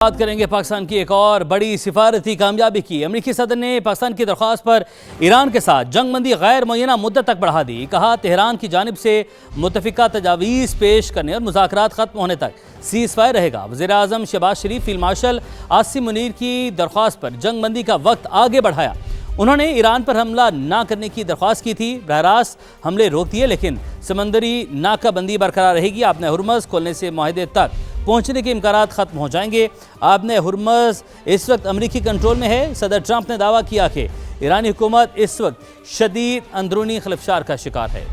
بات کریں گے پاکستان کی ایک اور بڑی سفارتی کامیابی کی۔ امریکی صدر نے پاکستان کی درخواست پر ایران کے ساتھ جنگ بندی غیر معینہ مدت تک بڑھا دی۔ کہا تہران کی جانب سے متفقہ تجاویز پیش کرنے اور مذاکرات ختم ہونے تک سیز فائر رہے گا۔ وزیر اعظم شہباز شریف فیلڈ مارشل عاصم منیر کی درخواست پر جنگ بندی کا وقت آگے بڑھایا۔ انہوں نے ایران پر حملہ نہ کرنے کی درخواست کی تھی۔ براہ راست حملے روک دیے، لیکن سمندری ناکہ بندی برقرار رہے گی۔ آبِ ہرمز کھولنے سے معاہدے تک پہنچنے کے امکانات ختم ہو جائیں گے۔ آبِ ہرمز اس وقت امریکی کنٹرول میں ہے۔ صدر ٹرمپ نے دعویٰ کیا کہ ایرانی حکومت اس وقت شدید اندرونی خلفشار کا شکار ہے۔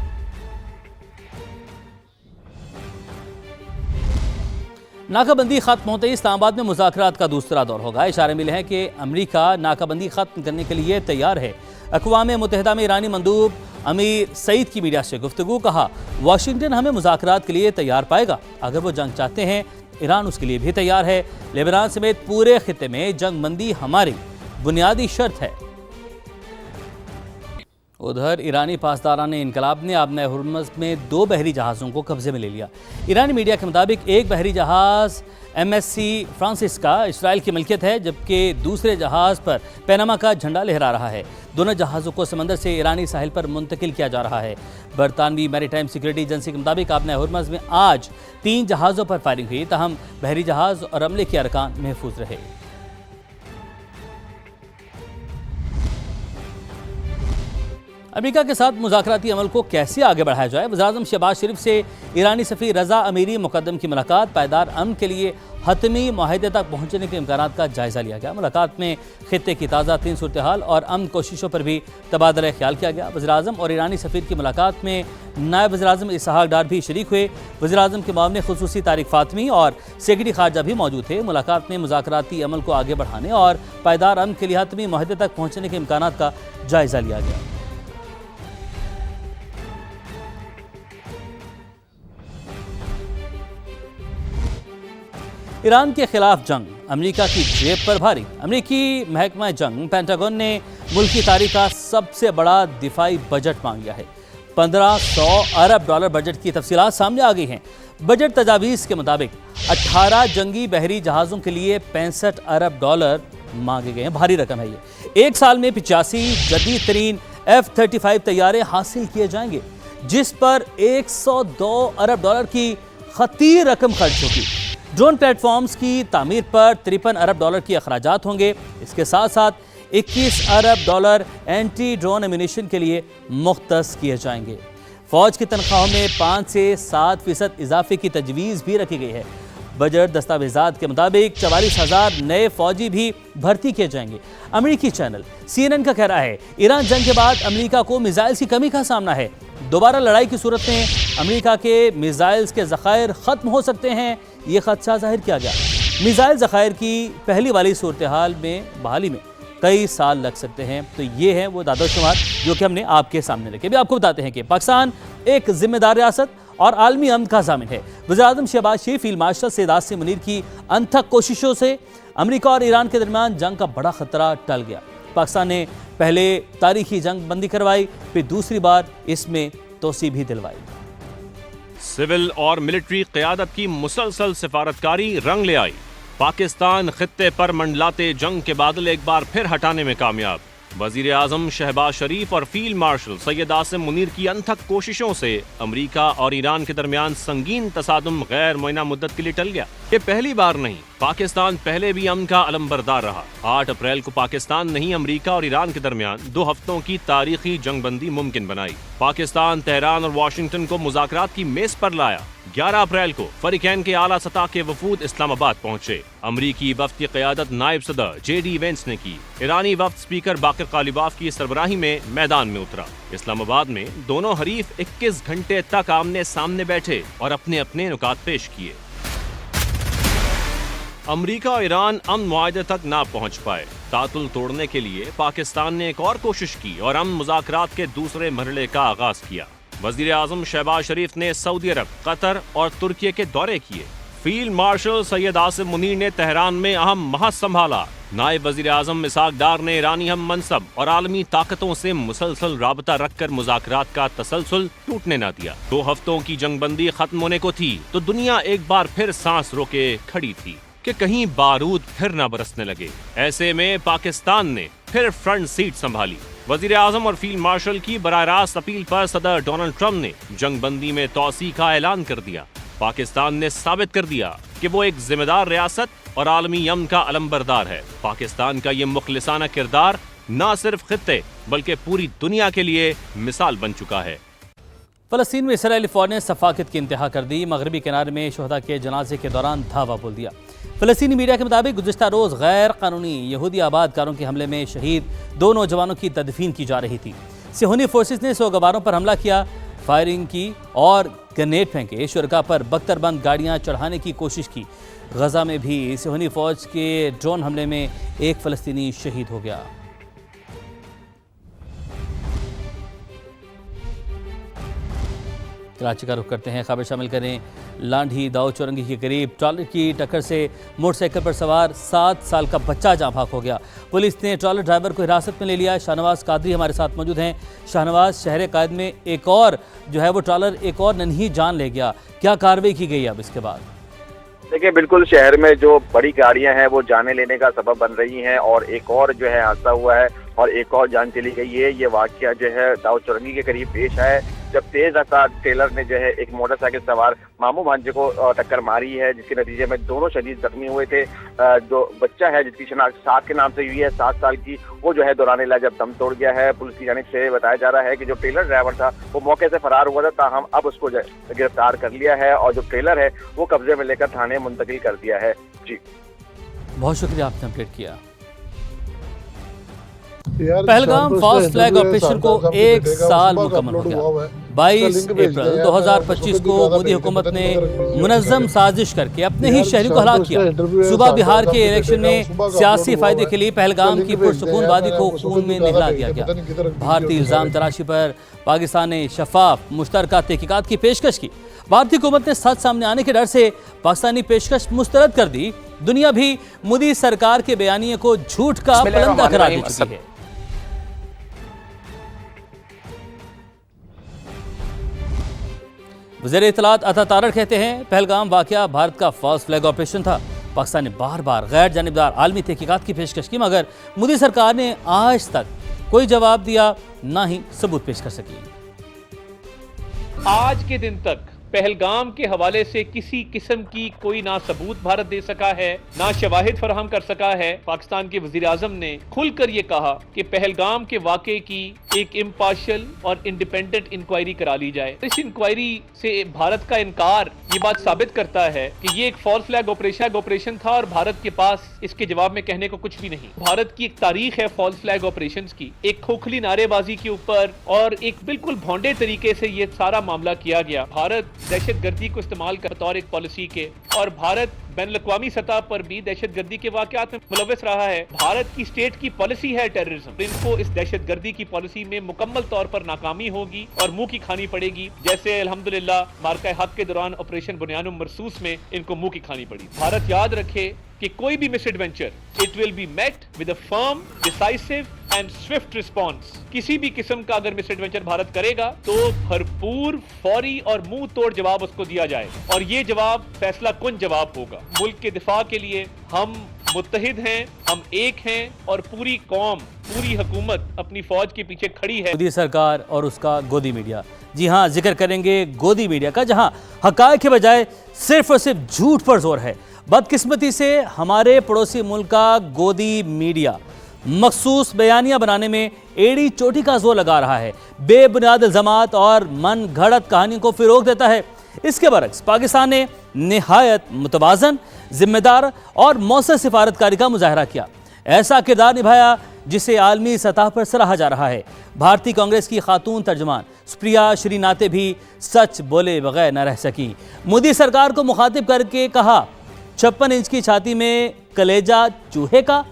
ناکہ بندی ختم ہوتے ہی اسلام آباد میں مذاکرات کا دوسرا دور ہوگا۔ اشارے ملے ہیں کہ امریکہ ناکہ بندی ختم کرنے کے لیے تیار ہے۔ اقوام متحدہ میں ایرانی مندوب امیر سعید کی میڈیا سے گفتگو۔ کہا واشنگٹن ہمیں مذاکرات کے لیے تیار پائے گا۔ اگر وہ جنگ چاہتے ہیں ایران اس کے لیے بھی تیار ہے۔ لیبنان سمیت پورے خطے میں جنگ بندی ہماری بنیادی شرط ہے۔ ادھر ایرانی پاسداران انقلاب نے آبِ ہرمز میں 2 بحری جہازوں کو قبضے میں لے لیا۔ ایرانی میڈیا کے مطابق ایک بحری جہاز MSC فرانسس کا اسرائیل کی ملکیت ہے، جبکہ دوسرے جہاز پر پیناما کا جھنڈا لہرا رہا ہے۔ دونوں جہازوں کو سمندر سے ایرانی ساحل پر منتقل کیا جا رہا ہے۔ برطانوی میری ٹائم سیکورٹی ایجنسی کے مطابق آبِ ہرمز میں آج 3 جہازوں پر فائرنگ ہوئی، تاہم بحری جہاز اور عملے کے ارکان محفوظ رہے۔ امریکہ کے ساتھ مذاکراتی عمل کو کیسے آگے بڑھایا جائے؟ وزیر اعظم شہباز شریف سے ایرانی سفیر رضا امیری مقدم کی ملاقات۔ پائیدار امن کے لیے حتمی معاہدے تک پہنچنے کے امکانات کا جائزہ لیا گیا۔ ملاقات میں خطے کی تازہ ترین صورتحال اور امن کوششوں پر بھی تبادلہ خیال کیا گیا۔ وزیر اعظم اور ایرانی سفیر کی ملاقات میں نائب وزیر اعظم اسحاق ڈار بھی شریک ہوئے۔ وزیر اعظم کے معاون خصوصی طارق فاطمی اور سیکرٹری خارجہ بھی موجود تھے۔ ملاقات میں مذاکراتی عمل کو آگے بڑھانے اور پائیدار امن کے لیے حتمی معاہدے تک پہنچنے کے امکانات کا جائزہ لیا گیا۔ ایران کے خلاف جنگ امریکہ کی جیب پر بھاری۔ امریکی محکمہ جنگ پینٹاگون نے ملکی تاریخ کا سب سے بڑا دفاعی بجٹ مانگ لیا ہے۔ 1500 ارب ڈالر بجٹ کی تفصیلات سامنے آ گئی ہیں۔ بجٹ تجاویز کے مطابق 18 جنگی بحری جہازوں کے لیے 65 ارب ڈالر مانگے گئے ہیں۔ بھاری رقم ہے یہ۔ ایک سال میں 85 جدید ترین F-35 طیارے حاصل کیے جائیں گے، جس پر 102 ارب ڈالر کی خطیر رقم خرچ ہوگی۔ ڈرون پلیٹ فارمز کی تعمیر پر 53 ارب ڈالر کی اخراجات ہوں گے۔ اس کے ساتھ ساتھ 21 ارب ڈالر اینٹی ڈرون ایمونیشن کے لیے مختص کیے جائیں گے۔ فوج کی تنخواہوں میں 5 سے 7% اضافے کی تجویز بھی رکھی گئی ہے۔ بجٹ دستاویزات کے مطابق 44,000 نئے فوجی بھی بھرتی کیے جائیں گے۔ امریکی چینل CNN کا کہہ رہا ہے ایران جنگ کے بعد امریکہ کو میزائلز کی کمی کا سامنا ہے۔ دوبارہ لڑائی کی صورت میں امریکہ کے میزائلز کے ذخائر ختم ہو سکتے ہیں، یہ خدشہ ظاہر کیا گیا۔ میزائل ذخائر کی پہلی والی صورتحال میں بحالی میں کئی سال لگ سکتے ہیں۔ تو یہ ہیں وہ داد و شمار جو کہ ہم نے آپ کے سامنے رکھے۔ ابھی آپ کو بتاتے ہیں کہ پاکستان ایک ذمہ دار ریاست اور عالمی امن کا ضامن ہے۔ وزیر اعظم شہباز شریف فیلڈ مارشل سید عاصم منیر کی انتھک کوششوں سے امریکہ اور ایران کے درمیان جنگ کا بڑا خطرہ ٹل گیا۔ پاکستان نے پہلے تاریخی جنگ بندی کروائی، پھر دوسری بار اس میں توسیع بھی دلوائی۔ سول اور ملٹری قیادت کی مسلسل سفارتکاری رنگ لے آئی۔ پاکستان خطے پر منڈلاتے جنگ کے بادل ایک بار پھر ہٹانے میں کامیاب۔ وزیر اعظم شہباز شریف اور فیلڈ مارشل سید عاصم منیر کی انتھک کوششوں سے امریکہ اور ایران کے درمیان سنگین تصادم غیر معینہ مدت کے لیے ٹل گیا۔ یہ پہلی بار نہیں، پاکستان پہلے بھی امن کا علمبردار رہا۔ 8 اپریل کو پاکستان نے ہی امریکہ اور ایران کے درمیان 2 ہفتوں کی تاریخی جنگ بندی ممکن بنائی۔ پاکستان تہران اور واشنگٹن کو مذاکرات کی میز پر لایا۔ 11 اپریل کو فریقین کے اعلیٰ سطح کے وفود اسلام آباد پہنچے۔ امریکی وفد کی قیادت نائب صدر JD وینس نے کی۔ ایرانی وفد سپیکر باقر قالیباف کی سربراہی میں میدان میں اترا۔ اسلام آباد میں دونوں حریف 21 گھنٹے تک آمنے سامنے بیٹھے اور اپنے اپنے نکات پیش کیے۔ امریکہ اور ایران امن معاہدے تک نہ پہنچ پائے۔ تعطل توڑنے کے لیے پاکستان نے ایک اور کوشش کی اور امن مذاکرات کے دوسرے مرحلے کا آغاز کیا۔ وزیر اعظم شہباز شریف نے سعودی عرب، قطر اور ترکی کے دورے کیے۔ فیلڈ مارشل سید عاصم منیر نے تہران میں اہم محاذ سنبھالا۔ نائب وزیر اعظم اسحاق ڈار نے ایرانی ہم منصب اور عالمی طاقتوں سے مسلسل رابطہ رکھ کر مذاکرات کا تسلسل ٹوٹنے نہ دیا۔ 2 ہفتوں کی جنگ بندی ختم ہونے کو تھی تو دنیا ایک بار پھر سانس روکے کھڑی تھی۔ कि कहीं बारूद फिर ना बरसने लगे। ऐसे में पाकिस्तान ने फिर फ्रंट सीट संभाली। वजीर आजम और फील्ड मार्शल की बराह रास्त अपील पर सदर डोनाल्ड ट्रंप ने जंग बंदी में तौसी का ऐलान कर दिया। पाकिस्तान ने साबित कर दिया कि वो एक जिम्मेदार रियासत और आलमी अमन का अलंबरदार है। पाकिस्तान का ये मुखलिसाना किरदार न सिर्फ खित्ते बल्कि पूरी दुनिया के लिए मिसाल बन चुका है। फलस्तीन में इसराइली फौज ने सफाकत की इंतहा कर दी। मगरबी किनारे में शुहदा के जनाजे के दौरान धावा बोल दिया। फलस्तीनी मीडिया के मुताबिक गुज़िश्ता रोज़ गैर कानूनी यहूदी आबादकारों के हमले में शहीद 2 नौजवानों की तदफीन की जा रही थी। सिहोनी फोर्सेस ने सोगवारों पर हमला किया, फायरिंग की और ग्रेनेड फेंके। शुरका पर बख्तरबंद गाड़ियां चढ़ाने की कोशिश की। गजा में भी सिहोनी फौज के ड्रोन हमले में एक फ़लस्तीनी शहीद हो गया। कराची का रुख करते हैं। खबर शामिल करें, लांढी दाऊ चौरंगी के करीब ट्रॉलर की टक्कर से मोटरसाइकिल पर सवार 7 साल का बच्चा जाँ भाग हो गया। पुलिस ने ट्रॉलर ड्राइवर को हिरासत में ले लिया। शाहनवाज कादरी हमारे साथ मौजूद हैं। शाहनवाज, शहर कायद में एक और जो है वो ट्रॉलर एक और नन्ही जान ले गया, क्या कार्रवाई की गई अब इसके बाद? देखिए, बिल्कुल शहर में जो बड़ी गाड़ियां हैं वो जाने लेने का सबब बन रही हैं और एक और जो है हादसा हुआ है और एक और जान चली गई है। ये वाकया जो है दाऊ चौरंगी के करीब पेश है, जब तेज रफ्तार ट्रेलर ने जो है एक मोटरसाइकिल सवार मामू भांजे को टक्कर मारी है, जिसके नतीजे में दोनों शदीद जख्मी हुए थे। जो बच्चा है जिसकी शनाख्त साद के नाम से हुई है, 7 साल की, वो जो है दौरान इलाज जब दम तोड़ गया है। पुलिस की जानिब से बताया जा रहा है कि जो ट्रेलर ड्राइवर था वो मौके से फरार हुआ था, ताहम अब उसको गिरफ्तार कर लिया है और जो ट्रेलर है वो कब्जे में लेकर थाने मुंतकिल कर दिया है। जी, बहुत शुक्रिया, आपने अपडेट किया। पहलगाम फास्ट फ्लैग ऑपरेशन को 1 साल मुकम्मल हो गया। 22 अप्रैल 2025 को मोदी हुकूमत ने मुनज़्ज़म साजिश करके अपने ही शहरी को हलाक किया। सूबा बिहार के इलेक्शन में सियासी फायदे के लिए पहलगाम की पुरसुकून वादी को खून में नहला दिया गया। भारतीय इल्ज़ाम तराशी पर पाकिस्तान ने शफाफ मुश्तरका तहकीकात की पेशकश की। भारतीय हुकूमत ने सच सामने आने के डर से पाकिस्तानी पेशकश मुस्तरद कर दी। दुनिया भी मोदी सरकार के बयानिए को झूठ का पलंदा करार दे चुकी है। वज़ीर इत्तलात अता तारड़ कहते हैं, पहलगाम वाक़या भारत का फास्ट फ्लैग ऑपरेशन था। पाकिस्तान ने बार बार गैर जानिबदार आलमी तहकीकात की पेशकश की, मगर मोदी सरकार ने आज तक कोई जवाब दिया, ना ही सबूत पेश कर सकी। आज के दिन तक पहलगाम के हवाले से किसी किस्म की कोई ना सबूत भारत दे सका है, ना शवाहिद फराहम कर सका है। पाकिस्तान के वजीर आजम ने खुलकर ये कहा कि पहलगाम के वाक़े की एक इम्पार्शियल और इंडिपेंडेंट इंक्वायरी करा ली जाए। इस इंक्वायरी से भारत का इनकार ये बात साबित करता है कि ये एक फॉल्स फ्लैग ऑपरेशन था और भारत के पास इसके जवाब में कहने को कुछ भी नहीं। भारत की एक तारीख है फॉल्स फ्लैग ऑपरेशंस की, एक खोखली नारेबाजी के ऊपर और एक बिल्कुल भोंडे तरीके से ये सारा मामला किया गया। भारत दहशतगर्दी को इस्तेमाल कर तौर एक पॉलिसी के, और भारत बैनुल-अक़वामी सतह पर भी दहशतगर्दी के वाक़यात में मुलव्वस रहा है। भारत की स्टेट की पॉलिसी है टेररिज्म। इनको इस दहशतगर्दी की पॉलिसी में मुकम्मल तौर पर नाकामी होगी और मुंह की खानी पड़ेगी, जैसे अल्हम्दुलिल्लाह मार्का हक के दौरान ऑपरेशन बुनियानुम मरसूस में इनको मुंह की खानी पड़ी। भारत याद रखे कि कोई भी misadventure it will be met with a firm, decisive and swift response. किसी भी किस्म का अगर मिस एडवेंचर भारत करेगा तो भरपूर, फौरी और मुंह तोड़ जवाब उसको दिया जाए, और ये जवाब फैसला कुन जवाब होगा। मुल्क के दिफा के लिए हम मुत्तहिद हैं, हम एक हैं और पूरी कौम, पूरी हुकूमत अपनी फौज के पीछे खड़ी है। मोदी सरकार और उसका गोदी मीडिया। जी हाँ, जिक्र करेंगे गोदी मीडिया का, जहाँ हक़ाइक़ के बजाय सिर्फ और सिर्फ झूठ पर जोर है। बदकिस्मती से हमारे पड़ोसी मुल्क का गोदी मीडिया मखसूस बयानियां बनाने में एड़ी चोटी का जोर लगा रहा है, बेबुनियाद इल्ज़ामात और मन घड़त कहानियों को फ़रोग़ देता है। इसके बरक्स पाकिस्तान ने निहायत मुतवाज़न, जिम्मेदार और मौसर सिफारतकारी का मुजाहरा किया। ऐसा किरदार निभाया जिसे आलमी सतह पर सराहा जा रहा है। भारतीय कांग्रेस की खातून तर्जुमान सुप्रिया श्रीनाथे भी सच बोले बगैर न रह सकी। मोदी सरकार को मुखातिब करके कहा, 56 इंच की छाती में कलेजा चूहे का।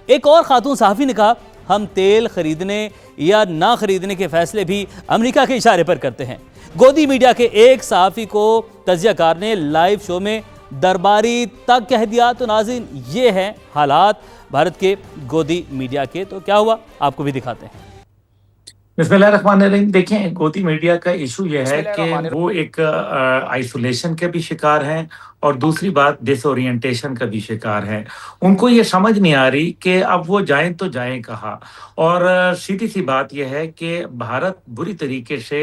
एक और खातून सहाफ़ी ने कहा, हम तेल खरीदने या ना खरीदने के फैसले भी अमेरिका के इशारे पर करते हैं। गोदी मीडिया के एक सहाफ़ी को तजियाकार ने लाइव शो में दरबारी तक कह दिया। तो नाज़रीन, ये हैं हालात भारत के गोदी मीडिया के। तो क्या हुआ, आपको भी दिखाते हैं। बिस्मिल्लाहिर्रहमानिर्रहीम। देखें, गोदी मीडिया का इशू ये है कि वो एक आइसोलेशन के भी शिकार हैं और दूसरी बात डिसोरिएंटेशन का भी शिकार हैं। उनको ये समझ नहीं आ रही कि अब वो जाएं तो जाएं कहाँ। और सीधी सी बात यह है कि भारत बुरी तरीके से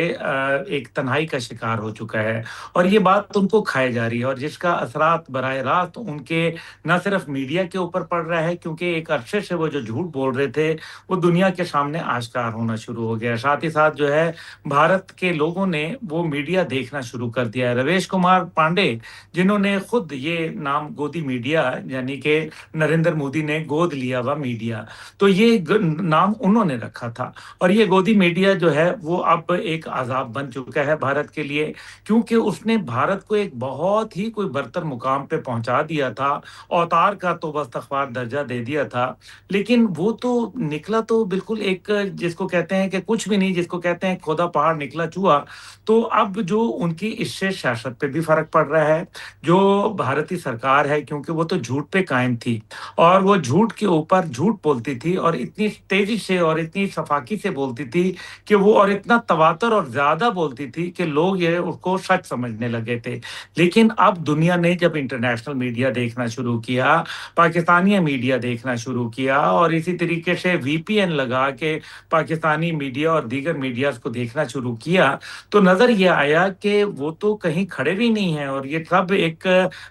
एक तन्हाई का शिकार हो चुका है और ये बात उनको खाई जा रही है और जिसका असरात बराह रास्त उनके न सिर्फ मीडिया के ऊपर पड़ रहा है, क्योंकि एक अरसे से वो जो झूठ बोल रहे थे वो दुनिया के सामने आश्कार होना शुरू हो गया। साथ ही साथ जो है भारत के लोगों ने वो मीडिया देखना शुरू कर दिया है। रवेश कुमार पांडे, जिन्होंने खुद ये नाम गोदी मीडिया, यानी कि नरेंद्र मोदी ने गोद लिया हुआ मीडिया, तो ये नाम उन्होंने रखा था। और ये गोदी मीडिया जो है वो अब एक अजाब बन चुका है भारत के लिए, क्योंकि उसने भारत को एक बहुत ही कोई बरतर मुकाम पे पहुंचा दिया था। अवतार का तो बस्तखबार दर्जा दे दिया था, लेकिन वो तो निकला तो बिल्कुल एक, जिसको कहते हैं कि कुछ भी नहीं, जिसको कहते हैं खोदा पहाड़ निकला चूहा। तो अब जो उनकी इससे सियासत पे भी फर्क पड़ रहा है। जो भारतीय सरकार है, क्योंकि वो तो झूठ पे कायम थी और वो झूठ के ऊपर झूठ बोलती थी और इतनी तेजी से और इतनी सफाकी से बोलती थी कि वो, और इतना तवातर और ज्यादा बोलती थी कि लोग ये उसको सच समझने लगे थे। लेकिन अब दुनिया ने जब इंटरनेशनल मीडिया देखना शुरू किया, पाकिस्तानी मीडिया देखना शुरू किया और इसी तरीके से वीपीएन लगा के पाकिस्तानी मीडिया और दीगर मीडियाज को देखना शुरू किया, तो नजर ये आया कि वो तो कहीं खड़े भी नहीं है और ये सब एक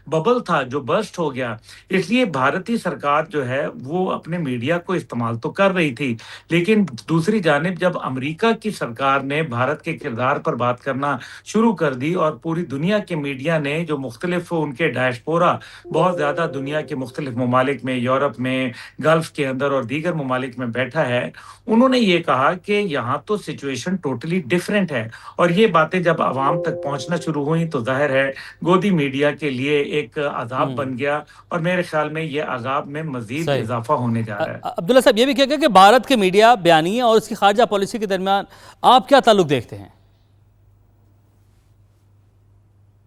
बबल था जो बर्स्ट हो गया। इसलिए भारतीय सरकार जो है वो अपने मीडिया को इस्तेमाल तो कर रही थी, लेकिन दूसरी जानिब जब अमेरिका की सरकार ने भारत के किरदार पर बात करना शुरू कर दी और पूरी दुनिया के मीडिया ने, जो मुख्तलिफ उनके डायस्पोरा बहुत ज़्यादा दुनिया के मुख्तलिफ ममालिक में, यूरोप में, गल्फ के अंदर और दीगर ममालिक में बैठा है, उन्होंने ये कहा कि यहाँ तो सिचुएशन टोटली डिफरेंट है। और ये बातें जब आवाम तक पहुँचना शुरू हुई तो जाहिर है गोदी मीडिया के लिए एक अजाब बन गया और मेरे ख्याल में ये अजाब में मजीद सही। इजाफा होने जा रहा है। अब्दुल्ला साहब, ये भी कहेगा कि भारत के मीडिया बयानी और उसकी खारजा पॉलिसी के दरमियान आप क्या ताल्लुक देखते हैं?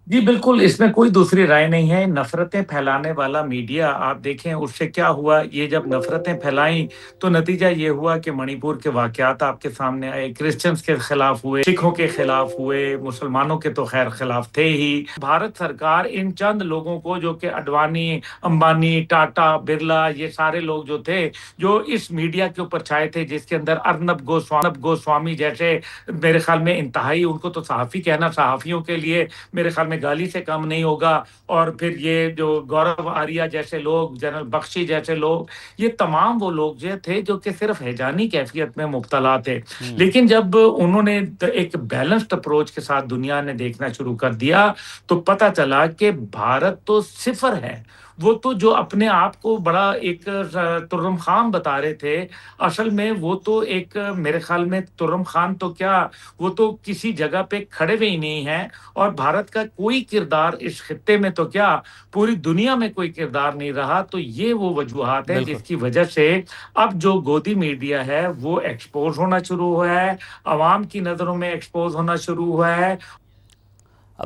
जी बिल्कुल, इसमें कोई दूसरी राय नहीं है। नफरतें फैलाने वाला मीडिया, आप देखें उससे क्या हुआ। ये जब नफरतें फैलाई तो नतीजा ये हुआ कि मणिपुर के वाकयात आपके सामने आए, क्रिश्चियंस के खिलाफ हुए, सिखों के खिलाफ हुए, मुसलमानों के तो खैर खिलाफ थे ही। भारत सरकार इन चंद लोगों को, जो कि अडवाणी, अंबानी, टाटा, बिरला, ये सारे लोग जो थे, जो इस मीडिया के ऊपर छाए थे, जिसके अंदर अर्नब गोस्वामी जैसे, मेरे ख्याल में इंतहाई, उनको तो सहाफ़ी कहना सहाफ़ियों के लिए मेरे ख्याल में गाली से कम नहीं होगा। और फिर ये जो गौरव आर्या जैसे लोग, जनरल बख्शी जैसे लोग, ये तमाम वो लोग जो थे जो कि सिर्फ हैजानी कैफियत में मुब्तला थे। लेकिन जब उन्होंने एक बैलेंस्ड अप्रोच के साथ दुनिया ने देखना शुरू कर दिया तो पता चला कि भारत तो सिफर है। वो तो जो अपने आप को बड़ा एक तुर्रम खान बता रहे थे, असल में वो तो एक, मेरे ख्याल में तुर्रम खान तो क्या, वो तो किसी जगह पे खड़े भी ही नहीं है और भारत का कोई किरदार इस खित्ते में तो क्या, पूरी दुनिया में कोई किरदार नहीं रहा। तो ये वो वजूहात है जिसकी वजह से अब जो गोदी मीडिया है वो एक्सपोज होना शुरू हुआ है, आवाम की नज़रों में एक्सपोज होना शुरू हुआ है